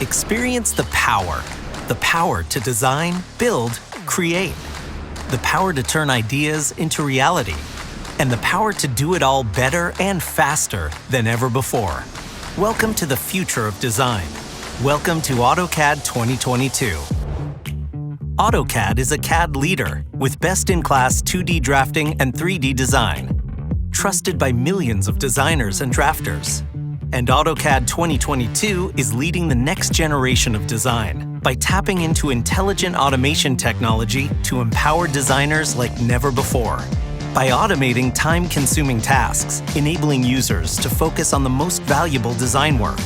Experience the power to design, build, create, the power to turn ideas into reality, and the power to do it all better and faster than ever before. Welcome to the future of design. Welcome to AutoCAD 2022. AutoCAD is a CAD leader with best-in-class 2D drafting and 3D design, trusted by millions of designers and drafters. And AutoCAD 2022 is leading the next generation of design by tapping into intelligent automation technology to empower designers like never before. By automating time-consuming tasks, enabling users to focus on the most valuable design work.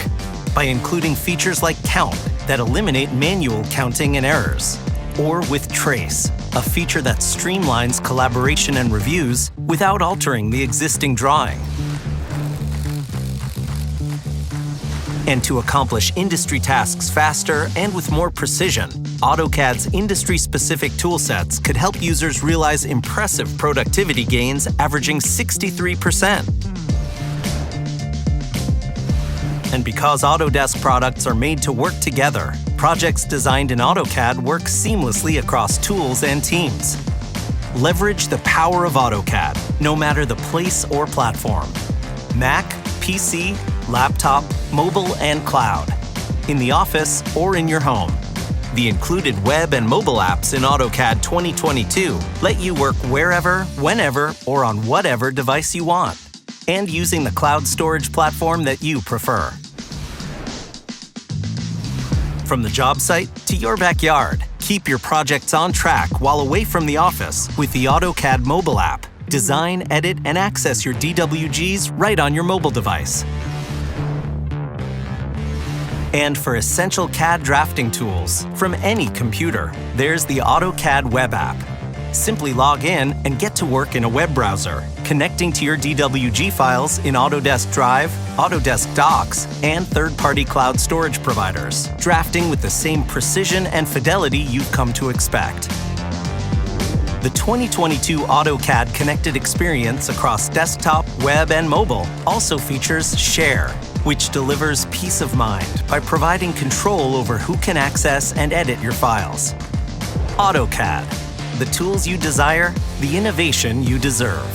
By including features like Count that eliminate manual counting and errors. Or with Trace, a feature that streamlines collaboration and reviews without altering the existing drawing. And to accomplish industry tasks faster and with more precision, AutoCAD's industry-specific toolsets could help users realize impressive productivity gains averaging 63%. And because Autodesk products are made to work together, projects designed in AutoCAD work seamlessly across tools and teams. Leverage the power of AutoCAD, no matter the place or platform. Mac, PC, laptop, mobile, and cloud. In the office or in your home. The included web and mobile apps in AutoCAD 2022 let you work wherever, whenever, or on whatever device you want, and using the cloud storage platform that you prefer. From the job site to your backyard, keep your projects on track while away from the office with the AutoCAD mobile app. Design, edit, and access your DWGs right on your mobile device. And for essential CAD drafting tools from any computer, there's the AutoCAD web app. Simply log in and get to work in a web browser, connecting to your DWG files in Autodesk Drive, Autodesk Docs, and third-party cloud storage providers, drafting with the same precision and fidelity you've come to expect. The 2022 AutoCAD connected experience across desktop, web, and mobile also features Share, which delivers peace of mind by providing control over who can access and edit your files. AutoCAD, the tools you desire, the innovation you deserve.